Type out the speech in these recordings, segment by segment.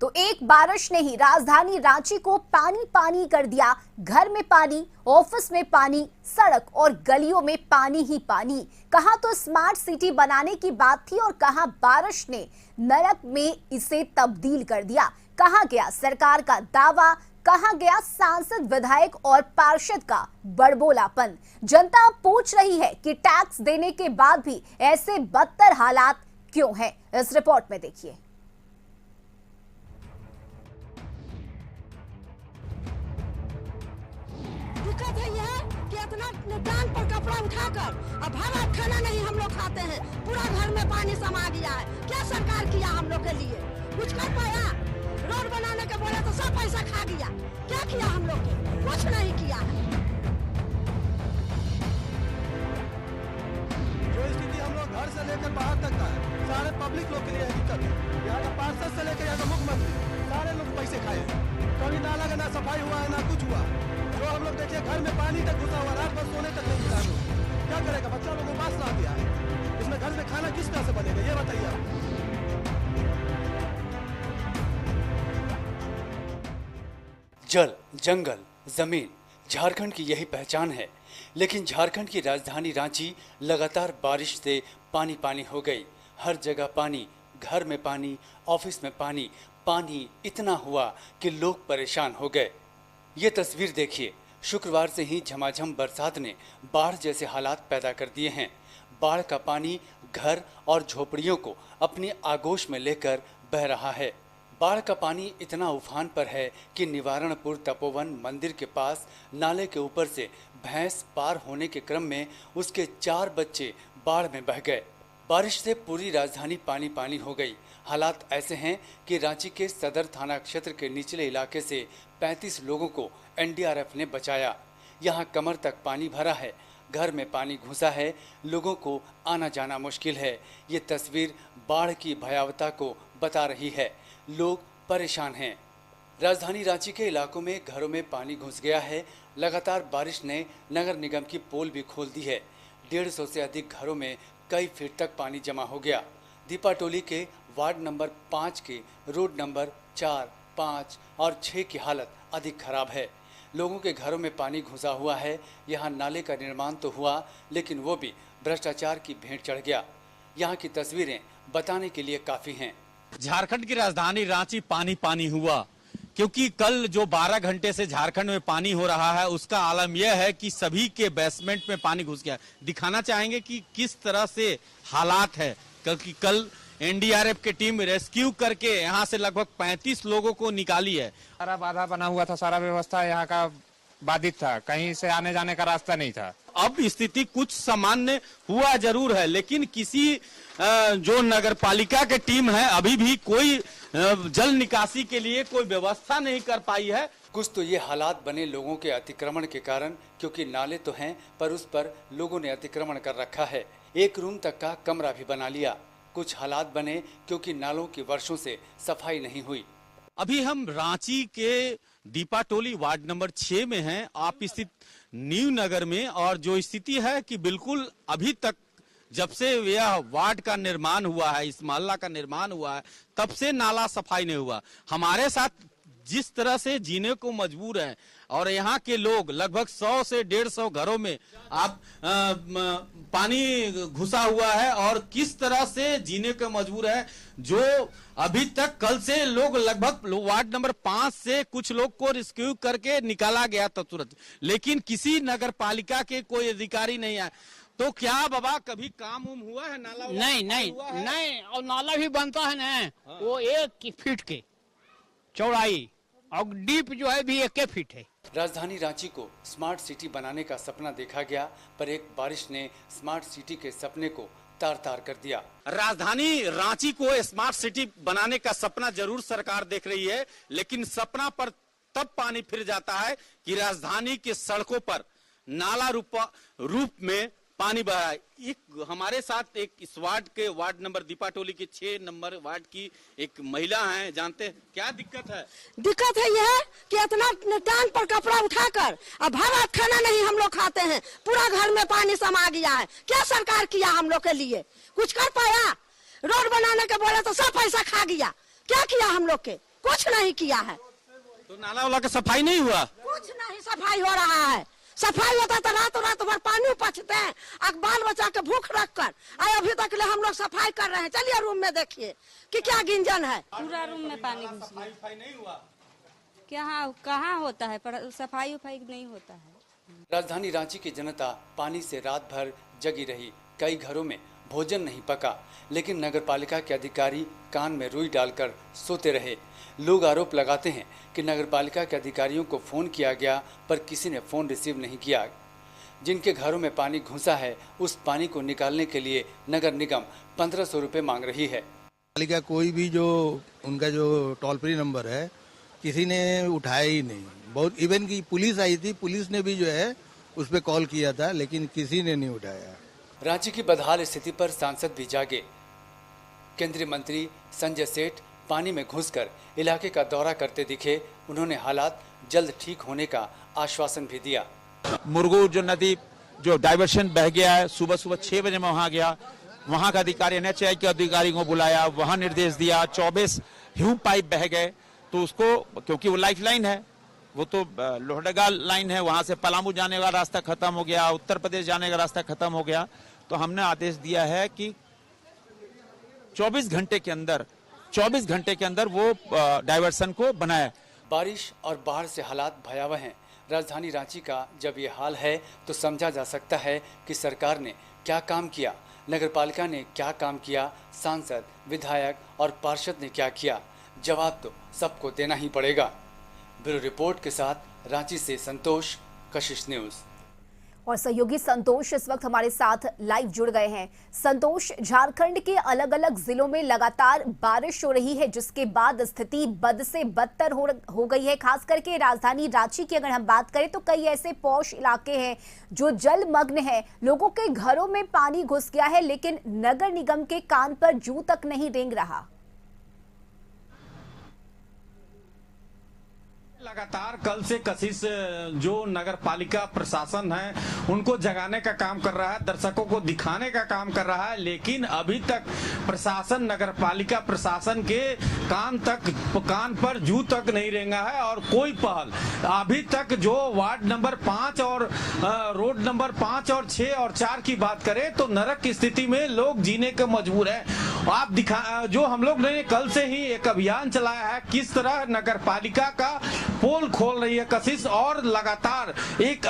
तो एक बारिश ने ही राजधानी रांची को पानी पानी कर दिया। घर में पानी, ऑफिस में पानी, सड़क और गलियों में पानी ही पानी। कहां तो स्मार्ट सिटी बनाने की बात थी और कहां बारिश ने नरक में इसे तब्दील कर दिया। कहां गया सरकार का दावा, कहां गया सांसद, विधायक और पार्षद का बड़बोलापन। जनता अब पूछ रही है कि टैक्स देने के बाद भी ऐसे बदतर हालात क्यों हैं। इस रिपोर्ट में देखिए। दिक्कत है यह कि इतना डांग पर कपड़ा उठाकर अब भात खाना नहीं हम लोग खाते हैं। पूरा घर में पानी समा गया है। क्या सरकार किया हम लोग के लिए? कुछ कर पाया? रोड बनाने के बोले तो सब पैसा खा गया। क्या किया हम लोग के? कुछ नहीं किया है। जो स्थिति हम लोग घर से लेकर बाहर तक का है, सारे पब्लिक लोग के लिए दिक्कत है। यहाँ का पार्षद से लेकर यहाँ का मुख्यमंत्री, सारे लोग पैसे खाए। कभी नाला का ना सफाई हुआ है ना कुछ हुआ। जो हम लोग देखिए घर में पानी तक घुसा हुआ, रात भर सोने तक नहीं मिला। क्या करेगा बच्चा लोगों को? पास ना दिया है, इसमें घर में खाना किस तरह से बनेगा ये बताइए आप। जल, जंगल, जमीन झारखंड की यही पहचान है। लेकिन झारखंड की राजधानी रांची लगातार बारिश से पानी पानी हो गई। हर जगह पानी, घर में पानी, ऑफिस में पानी। पानी इतना हुआ कि लोग परेशान हो गए। ये तस्वीर देखिए। शुक्रवार से ही झमाझम बरसात ने बाढ़ जैसे हालात पैदा कर दिए हैं। बाढ़ का पानी घर और झोपड़ियों को अपनी आगोश में लेकर बह रहा है। बाढ़ का पानी इतना उफान पर है कि निवारणपुर तपोवन मंदिर के पास नाले के ऊपर से भैंस पार होने के क्रम में उसके 4 बच्चे बाढ़ में बह गए। बारिश से पूरी राजधानी पानी पानी हो गई। हालात ऐसे हैं कि रांची के सदर थाना क्षेत्र के निचले इलाके से 35 लोगों को एनडीआरएफ ने बचाया। यहां कमर तक पानी भरा है, घर में पानी घुसा है, लोगों को आना जाना मुश्किल है। ये तस्वीर बाढ़ की भयावहता को बता रही है। लोग परेशान हैं। राजधानी रांची के इलाकों में घरों में पानी घुस गया है। लगातार बारिश ने नगर निगम की पोल भी खोल दी है। 150 से अधिक घरों में कई फीट तक पानी जमा हो गया। दीपाटोली के वार्ड नंबर 5 के रोड नंबर 4, 5 और 6 की हालत अधिक खराब है। लोगों के घरों में पानी घुसा हुआ है। यहाँ नाले का निर्माण तो हुआ, लेकिन वो भी भ्रष्टाचार की भेंट चढ़ गया। यहाँ की तस्वीरें बताने के लिए काफी हैं। झारखंड की राजधानी रांची पानी पानी हुआ, क्योंकि कल जो 12 घंटे से झारखंड में पानी हो रहा है उसका आलम यह है कि सभी के बेसमेंट में पानी घुस गया। दिखाना चाहेंगे कि किस तरह से हालात है, क्योंकि कल एनडीआरएफ की टीम रेस्क्यू करके यहाँ से लगभग 35 लोगों को निकाली है। सारा बाधा बना हुआ था, सारा व्यवस्था यहाँ का बाधित था, कहीं से आने जाने का रास्ता नहीं था। अब स्थिति कुछ सामान्य हुआ जरूर है, लेकिन किसी जो नगर पालिका की टीम है अभी भी कोई जल निकासी के लिए कोई व्यवस्था नहीं कर पाई है। कुछ तो ये हालात बने लोगों के अतिक्रमण के कारण, क्योंकि नाले तो हैं पर उस पर लोगों ने अतिक्रमण कर रखा है। 1 रूम तक का कमरा भी बना लिया। कुछ हालात बने क्योंकि नालों की वर्षों से सफाई नहीं हुई। अभी हम रांची के दीपाटोली वार्ड नंबर 6 में हैं। आप स्थित न्यू नगर में, और जो स्थिति है कि बिल्कुल अभी तक जब से यह वार्ड का निर्माण हुआ है, इस मोहल्ला का निर्माण हुआ है, तब से नाला सफाई नहीं हुआ। हमारे साथ जिस तरह से जीने को मजबूर हैं, और यहाँ के लोग लगभग 100 से 150 घरों में आप पानी घुसा हुआ है और किस तरह से जीने को मजबूर है। जो अभी तक कल से लोग लगभग वार्ड नंबर 5 से कुछ लोग को रेस्क्यू करके निकाला गया था तुरंत, लेकिन किसी नगर पालिका के कोई अधिकारी नहीं आए। तो क्या बाबा कभी काम उम हुआ है? नाला नहीं, और नाला भी बनता है ना, वो 1 फीट के चौड़ाई और डीप जो है भी 1 फीट है। राजधानी रांची को स्मार्ट सिटी बनाने का सपना देखा गया, पर एक बारिश ने स्मार्ट सिटी के सपने को तार-तार कर दिया। राजधानी रांची को स्मार्ट सिटी बनाने का सपना जरूर सरकार देख रही है, लेकिन सपना पर तब पानी फिर जाता है कि राजधानी के सड़कों पर नाला रूप में पानी बहा है। एक हमारे साथ एक इस वार्ड के वार्ड नंबर दीपाटोली के 6 नंबर वार्ड की एक महिला है, जानते हैं क्या दिक्कत है? दिक्कत है यह कि इतना डांग पर कपड़ा उठाकर अब भात खाना नहीं हम लोग खाते हैं। पूरा घर में पानी समा गया है। क्या सरकार किया हम लोग के लिए? कुछ कर पाया? रोड बनाने के बोले तो सब पैसा खा गया। क्या किया हम लोग के? कुछ नहीं किया है। तो नाला वाला का सफाई नहीं हुआ? कुछ नहीं सफाई हो रहा है। सफाई होता तो रात भर पानी उपछते हैं, बाल बच्चा के भूख रख कर आए। अभी तक ले हम लोग सफाई कर रहे हैं। चलिए रूम में देखिए कि क्या गिंजन है। पूरा रूम में पानी घुस गया। सफाई नहीं हुआ? कहाँ होता है, पर सफाई उफाई नहीं होता है। राजधानी रांची की जनता पानी से रात भर जगी रही। कई घरों में भोजन नहीं पका, लेकिन नगरपालिका के अधिकारी कान में रुई डालकर सोते रहे। लोग आरोप लगाते हैं कि नगरपालिका के अधिकारियों को फोन किया गया पर किसी ने फोन रिसीव नहीं किया। जिनके घरों में पानी घुसा है उस पानी को निकालने के लिए नगर निगम 1500 रुपये मांग रही है। पालिका कोई भी जो उनका जो टोल फ्री नंबर है किसी ने उठाया ही नहीं। बहुत इवन की पुलिस आई थी, पुलिस ने भी जो है उस पर कॉल किया था लेकिन किसी ने नहीं उठाया। रांची की बदहाल स्थिति पर सांसद भी जागे। केंद्रीय मंत्री संजय सेठ पानी में घुसकर इलाके का दौरा करते दिखे। उन्होंने हालात जल्द ठीक होने का आश्वासन भी दिया। मुरगू जो नदी जो डाइवर्शन बह गया है, सुबह 6 बजे में वहां गया। वहां का अधिकारी NHAI के अधिकारी को बुलाया, वहां निर्देश दिया। 24 ह्यूम पाइप बह गए तो उसको, क्योंकि वो लाइफ लाइन है, वो तो लोहरदगा लाइन है, वहां से पलामू जाने का रास्ता खत्म हो गया, उत्तर प्रदेश जाने का रास्ता खत्म हो गया। तो हमने आदेश दिया है कि 24 घंटे के अंदर वो डाइवर्सन को बनाए। बारिश और बाढ़ से हालात भयावह हैं। राजधानी रांची का जब ये हाल है तो समझा जा सकता है कि सरकार ने क्या काम किया, नगरपालिका ने क्या काम किया, सांसद, विधायक और पार्षद ने क्या किया। जवाब तो सबको देना ही पड़ेगा। ब्यूरो रिपोर्ट के साथ रांची से संतोष, कशिश न्यूज। और सहयोगी संतोष इस वक्त हमारे साथ लाइव जुड़ गए हैं। संतोष, झारखंड के अलग अलग जिलों में लगातार बारिश हो रही है, जिसके बाद स्थिति बद से बदतर हो गई है। खास करके राजधानी रांची की अगर हम बात करें तो कई ऐसे पॉश इलाके हैं जो जलमग्न है। लोगों के घरों में पानी घुस गया है, लेकिन नगर निगम के कान पर जूं तक नहीं रेंग रहा। लगातार कल से कशिश जो नगर पालिका प्रशासन है उनको जगाने का काम कर रहा है, दर्शकों को दिखाने का काम कर रहा है, लेकिन अभी तक प्रशासन, नगर पालिका प्रशासन के कान पर जू तक नहीं रेंगा है। और कोई पहल अभी तक जो वार्ड नंबर 5 और रोड नंबर 5 और 6 और 4 की बात करें तो नरक की स्थिति में लोग जीने को मजबूर है। आप जो हम लोग ने कल से ही एक अभियान चलाया है, किस तरह नगर पालिका का पोल खोल रही है कशिश। और लगातार एक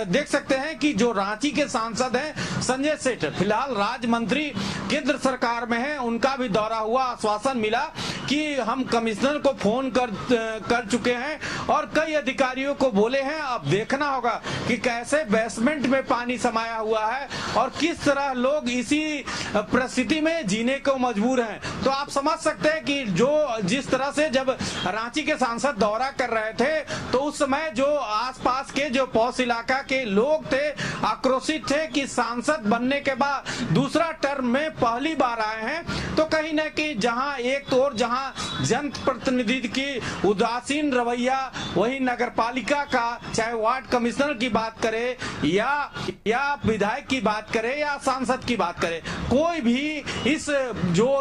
देख सकते हैं कि जो रांची के सांसद हैं संजय सेठ, फिलहाल राज्य मंत्री केंद्र सरकार में हैं, उनका भी दौरा हुआ। आश्वासन मिला कि हम कमिश्नर को फोन कर चुके हैं और कई अधिकारियों को बोले हैं। अब देखना होगा कि कैसे बेसमेंट में पानी समाया हुआ है और किस तरह लोग इसी परिस्थिति में जीने को मजबूर हैं। तो आप समझ सकते हैं कि जिस तरह से जब रांची के सांसद दौरा कर रहे थे तो उस समय जो आसपास के जो पौष इलाका के लोग थे आक्रोशित थे कि सांसद बनने के बाद दूसरा टर्म में पहली बार आए हैं। तो कहीं न कहीं जहां एक तो और जहां जनप्रतिनिधि की उदासीन रवैया, वही नगर पालिका का, चाहे वार्ड कमिश्नर की बात करे या विधायक की बात करे या सांसद की बात करे, कोई भी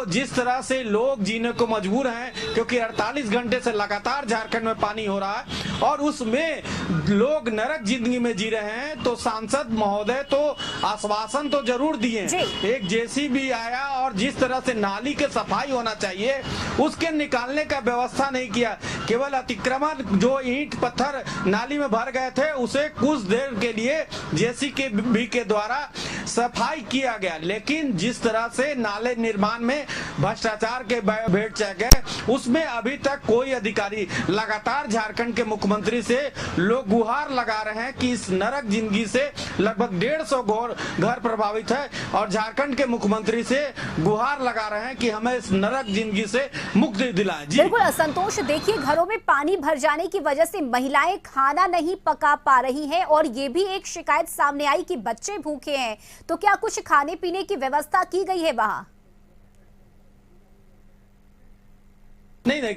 जिस तरह से लोग जीने को मजबूर हैं, क्योंकि 48 घंटे से लगातार झारखंड में पानी हो रहा है और उसमें लोग नरक जिंदगी में जी रहे हैं। तो सांसद महोदय तो आश्वासन तो जरूर दिए, एक जेसीबी आया और जिस तरह से नाली के सफाई होना चाहिए उसके निकालने का व्यवस्था नहीं किया। केवल अतिक्रमण जो ईंट पत्थर नाली में भर गए थे उसे कुछ देर के लिए जेसीबी के द्वारा सफाई किया गया, लेकिन जिस तरह से नाले निर्माण में भ्रष्टाचार के भेंट चढ़ गए उसमें अभी तक कोई अधिकारी, लगातार झारखंड के मुख्यमंत्री से लोग गुहार लगा रहे हैं कि इस नरक जिंदगी से लगभग 150 घर प्रभावित है और झारखंड के मुख्यमंत्री से गुहार लगा रहे हैं कि हमें इस नरक जिंदगी से मुक्ति दिलाएं। जी बिल्कुल संतोष, देखिए घरों में पानी भर जाने की वजह से महिलाएं खाना नहीं पका पा रही हैं और ये भी एक शिकायत सामने आई कि बच्चे भूखे हैं। तो क्या कुछ खाने पीने की व्यवस्था की गई है वहां? नहीं,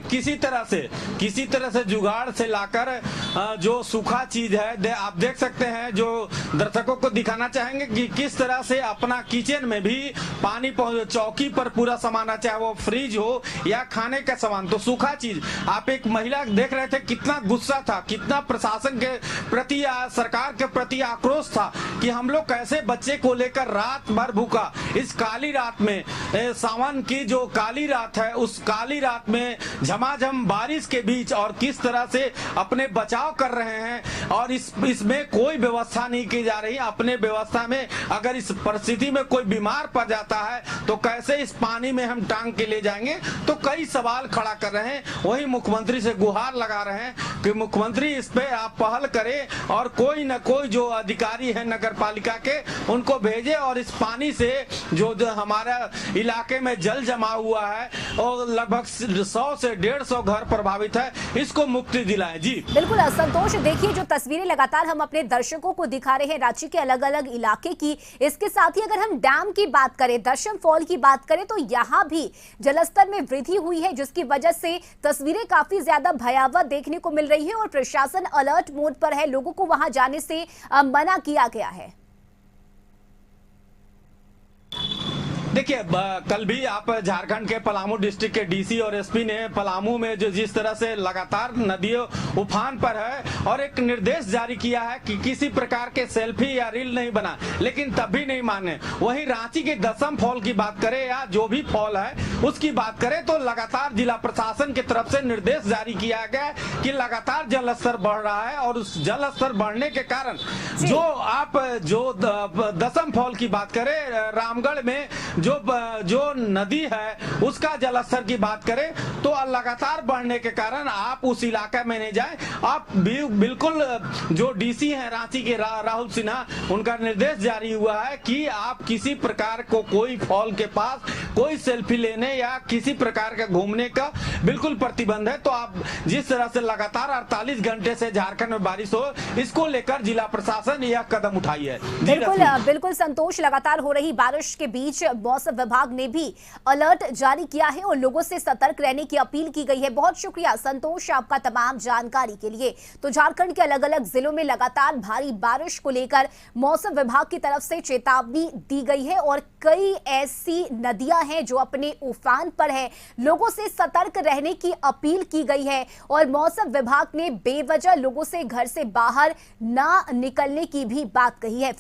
किसी तरह से जुगाड़ से लाकर जो सूखा चीज है आप देख सकते हैं। जो दर्शकों को दिखाना चाहेंगे कि किस तरह से अपना किचन में भी पानी चौकी पर पूरा सामान, चाहे वो फ्रिज हो या खाने का सामान, तो सूखा चीज। आप एक महिला देख रहे थे, कितना गुस्सा था, कितना प्रशासन के प्रति, सरकार के प्रति आक्रोश था कि हम लोग कैसे बच्चे को लेकर रात भर भूखा, इस काली रात में, सावन की जो काली रात है, उस काली रात में झमाझम बारिश के बीच, और किस तरह से अपने बचाव कर रहे हैं। और इसमें कोई व्यवस्था नहीं की जा रही। अपने व्यवस्था में अगर इस परिस्थिति में कोई बीमार पड़ जाता है तो कैसे इस पानी में हम टांग के ले जाएंगे, तो कई सवाल खड़ा कर रहे हैं। वही मुख्यमंत्री से गुहार लगा रहे हैं कि मुख्यमंत्री इस पे आप पहल करें और कोई न कोई जो अधिकारी है नगर पालिका के, उनको भेजे और इस पानी से जो हमारा इलाके में जल जमा हुआ है और लगभग 100 से 150 घर प्रभावित है, इसको मुक्ति दिलाएं। जी बिल्कुल संतोष, देखिए जो तस्वीरें लगातार हम अपने दर्शकों को दिखा रहे हैं रांची के अलग अलग इलाके की, इसके साथ ही अगर हम डैम की बात करें, दशम फॉल की बात करें, तो यहाँ भी जलस्तर में वृद्धि हुई है, जिसकी वजह से तस्वीरें काफी ज्यादा भयावह देखने को मिल रही है और प्रशासन अलर्ट मोड पर है, लोगों को वहां जाने से मना किया गया है। देखिए, कल भी आप झारखंड के पलामू डिस्ट्रिक्ट के डीसी और एसपी ने पलामू में जो जिस तरह से लगातार नदियों उफान पर है और एक निर्देश जारी किया है कि किसी प्रकार के सेल्फी या रील नहीं बना, लेकिन तब भी नहीं माने। वहीं रांची के दशम फॉल की बात करें या जो भी फॉल है उसकी बात करें, तो लगातार जिला प्रशासन की तरफ से निर्देश जारी किया गया कि लगातार जल स्तर बढ़ रहा है और उस जल स्तर बढ़ने के कारण जो दशम फॉल की बात करें, रामगढ़ में जो नदी है उसका जलस्तर की बात करें तो लगातार बढ़ने के कारण आप उस इलाके में नहीं जाएं। आप बिल्कुल जो डीसी हैं रांची के राहुल सिन्हा, उनका निर्देश जारी हुआ है कि आप किसी प्रकार को कोई फॉल के पास कोई सेल्फी लेने या किसी प्रकार का घूमने का बिल्कुल प्रतिबंध है। तो आप जिस तरह से लगातार 48 घंटे से झारखंड में बारिश हो, इसको लेकर जिला प्रशासन यह कदम उठाई है। बिल्कुल संतोष, लगातार हो रही बारिश के बीच मौसम विभाग ने भी अलर्ट जारी किया है और लोगों से सतर्क रहने की अपील की गई है। बहुत शुक्रिया संतोष आपका तमाम जानकारी के लिए। तो झारखंड के अलग अलग जिलों में लगातार भारी बारिश को लेकर मौसम विभाग की तरफ से चेतावनी दी गई है और कई ऐसी नदियां हैं जो अपने उफान पर है, लोगों से सतर्क रहने की अपील की गई है और मौसम विभाग ने बेवजह लोगों से घर से बाहर ना निकलने की भी बात कही है।